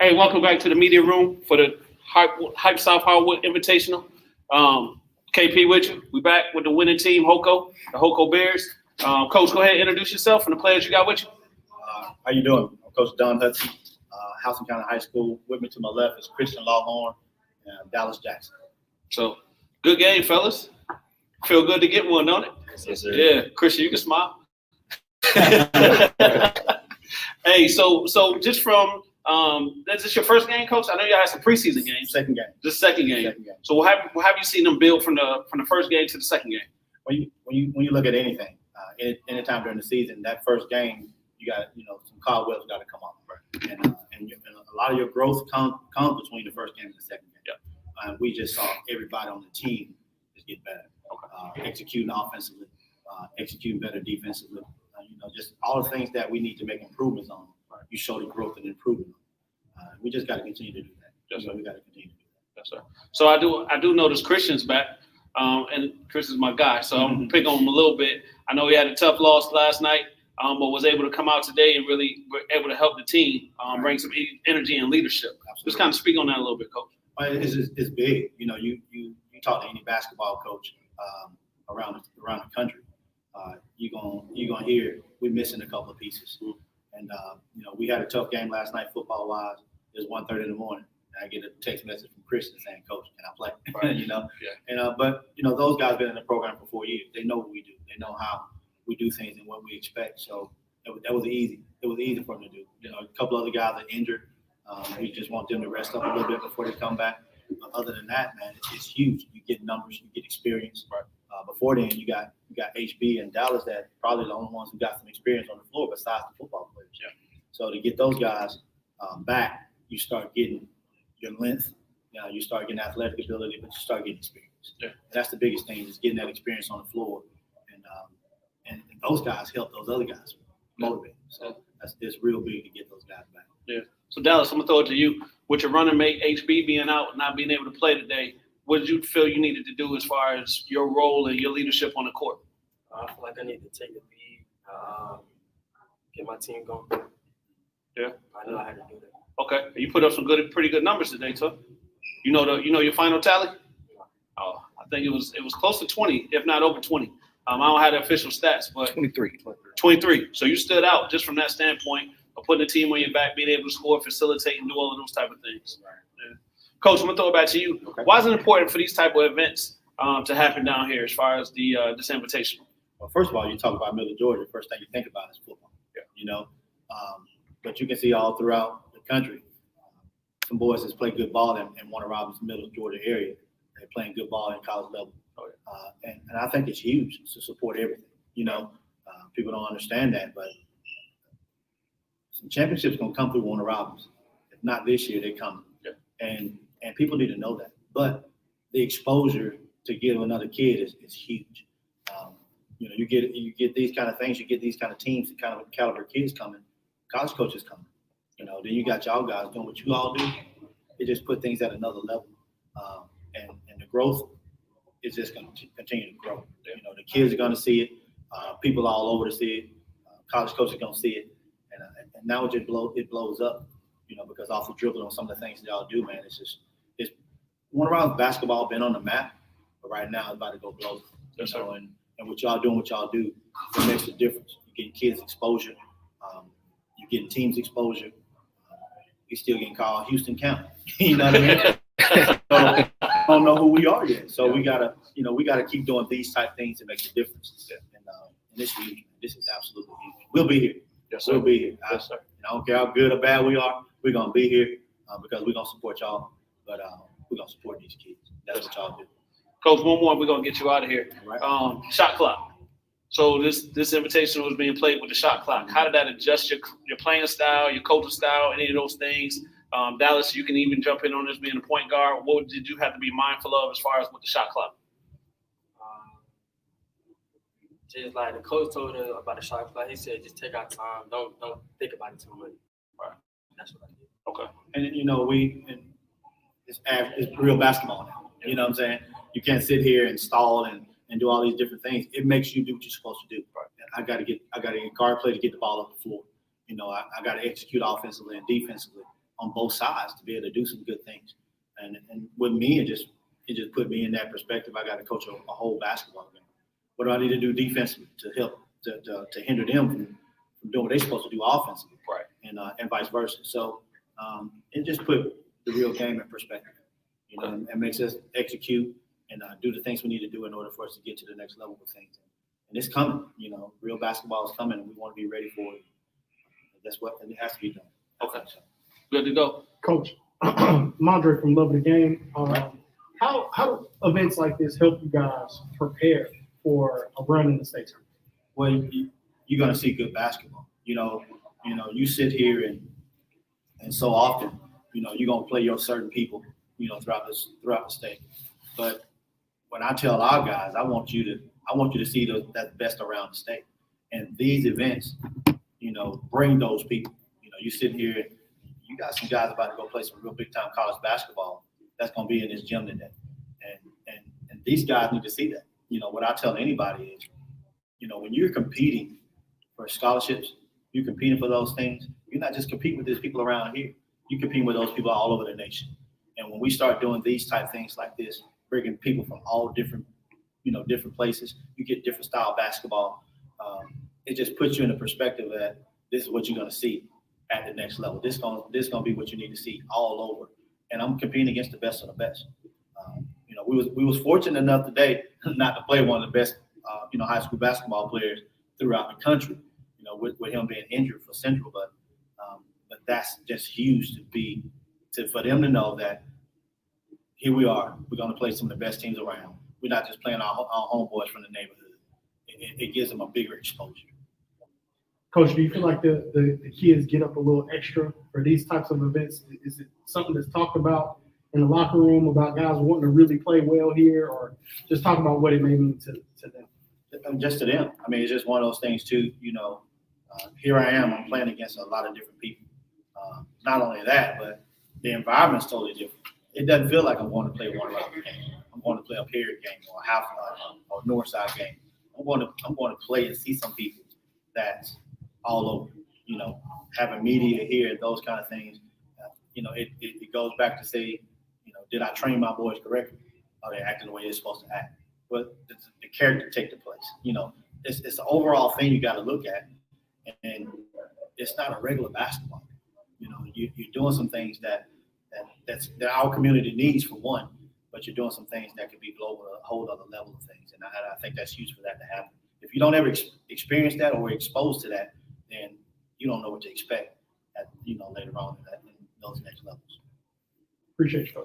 Hey, welcome back to the media room for the Hype South Hardwood Invitational. KP with you. We back with the winning team, HOCO, the HOCO Bears. Coach, go ahead and introduce yourself and the players you got with you. How you doing? I'm Coach Don Hudson, Hudson County High School. With me to my left is Christian Lawhorn and Dallas Jackson. So, good game, fellas. Feel good to get one, don't it? Yes, sir. Yeah, Christian, you can smile. Hey, so just from is this your first game, Coach? I know you had some preseason games. Second game. This second game. So what have you seen them build from the first game to the second game? When you look at anything, anytime during the season, that first game you got some cobwebs got to come off, right? And a lot of your growth comes between the first game and the second game. Yeah. We just saw everybody on the team just get better, executing offensively, executing better defensively. Just all the things that we need to make improvements on. You show the growth and improvement. We just got to continue to do that. We got to continue to do that. Yes, sir. So I do notice Christian's back, and Chris is my guy. So I'm gonna pick on him a little bit. I know he had a tough loss last night, but was able to come out today and really were able to help the team bring some energy and leadership. Absolutely. Just kind of speak on that a little bit, Coach. It's big. You talk to any basketball coach around the country, you're gonna hear we're missing a couple of pieces. And we had a tough game last night, football wise. It was 1:30 in the morning, and I get a text message from Christian saying, "Coach, can I play?" Right. Yeah. But those guys been in the program for 4 years. They know what we do. They know how we do things and what we expect. So that was easy. It was easy for them to do. A couple other guys are injured. We just want them to rest up a little bit before they come back. Other than that, man, it's huge. You get numbers, you get experience. Right. Before then, you got HB and Dallas that probably the only ones who got some experience on the floor besides the football players. Yeah. So to get those guys back, you start getting your length. You start getting athletic ability, but you start getting experience. Yeah. That's the biggest thing is getting that experience on the floor, and those guys help those other guys motivate. So it's real big to get those guys back. Yeah. So Dallas, I'm gonna throw it to you. With your running mate HB being out and not being able to play today, what did you feel you needed to do as far as your role and your leadership on the court? I feel like I need to take the lead, get my team going. Yeah. I know I had to do that. Okay. You put up some pretty good numbers today, too. You know your final tally? Oh, I think it was close to 20, if not over 20. I don't have the official stats, but 23. So you stood out just from that standpoint of putting the team on your back, being able to score, facilitate, and do all of those type of things. Right. Yeah. Coach, I'm gonna throw it back to you. Okay. Why is it important for these type of events to happen down here as far as this invitation? Well, first of all, you talk about Middle Georgia. First thing you think about is football. Yeah. But you can see all throughout the country, some boys that's play good ball in Warner Robins, Middle Georgia area. They're playing good ball in college level. Oh, yeah. And I think it's huge to support everything. People don't understand that, but some championships gonna come through Warner Robins. If not this year, they come. Yeah. And people need to know that. But the exposure to give another kid is huge. You get these kind of things, you get these kind of teams, the kind of caliber kids coming, college coaches coming. Then you got y'all guys doing what you all do. It just put things at another level. And the growth is just going to continue to grow. The kids are going to see it. People all over to see it. College coaches are going to see it. And now it blows up, because off the dribbling on some of the things that y'all do, man, it's one around basketball been on the map, but right now it's about to go blow. And what y'all doing, what y'all do, it makes a difference. You're getting kids exposure. You're getting teams exposure. You're still getting called Houston County. You know what I mean? So, I don't know who we are yet. So we gotta keep doing these type things to make a difference. Yeah. And this is huge. This is absolutely huge. We'll be here. Yes, sir. We'll be here. Yes, sir. I don't care how good or bad we are. We're gonna be here because we're gonna support y'all. But we're gonna support these kids. That's what y'all do. Coach, one more, we're gonna get you out of here. Right. Shot clock. So this invitation was being played with the shot clock. How did that adjust your playing style, your coaching style, any of those things? Dallas, you can even jump in on this being a point guard. What did you have to be mindful of as far as with the shot clock? Just like the coach told us about the shot clock, he said, just take our time. Don't think about it too much. Right. That's what I did. Okay. And it's real basketball now. You know what I'm saying? You can't sit here and stall and do all these different things. It makes you do what you're supposed to do. Right. I got to get guard play to get the ball up the floor. I got to execute offensively and defensively. on both sides to be able to do some good things. And with me, it just put me in that perspective. I got to coach a whole basketball game. What do I need to do defensively to help to hinder them from doing what they're supposed to do offensively, Right. And vice versa. So it just put the real game in perspective, you know, and makes us execute and do the things we need to do in order for us to get to the next level with things. And it's coming, you know, real basketball is coming, and we want to be ready for it. That's what it has to be done. Okay. Good to go. Coach, Mondre from Love of the Game. How do events like this help you guys prepare for a run in the state tournament? Well, you're going to see good basketball. You know, you sit here and so often, you know, you're going to play your certain people, you know, throughout the state. But when I tell our guys, I want you to see that best around the state. And these events, you know, bring those people. You know, you sit here, you got some guys about to go play some real big time college basketball that's going to be in this gym today. And these guys need to see that. You know, what I tell anybody is, you know, when you're competing for scholarships, you're competing for those things, you're not just competing with these people around here. You're competing with those people all over the nation. And when we start doing these type things like this, bringing people from all different places, you get different style basketball. It just puts you in a perspective that this is what you're going to see at the next level. This going to be what you need to see all over. And I'm competing against the best of the best. You know, we was fortunate enough today not to play one of the best, high school basketball players throughout the country. You know, with him being injured for Central, but that's just huge for them to know that here we are. We're going to play some of the best teams around. We're not just playing our homeboys from the neighborhood. It gives them a bigger exposure. Coach, do you feel like the kids get up a little extra for these types of events? Is it something that's talked about in the locker room about guys wanting to really play well here, or just talk about what it may mean to them? Just to them. I mean, it's just one of those things too. You know, here I am. I'm playing against a lot of different people. Not only that, but the environment's totally different. It doesn't feel like I'm going to play one round game. I'm going to play a period game or a half or north side game. I'm going to play and see some people that's all over. You know, having media here and those kind of things. You know, it goes back to say, you know, did I train my boys correctly? Are they acting the way they're supposed to act? But the character take the place. You know, it's the overall thing you got to look at, and it's not a regular basketball. You know, you're doing some things that our community needs for one, but you're doing some things that could be global, a whole other level of things, and I think that's huge for that to happen. If you don't ever experience that or exposed to that, then you don't know what to expect later on in those next levels. Appreciate you, Coach.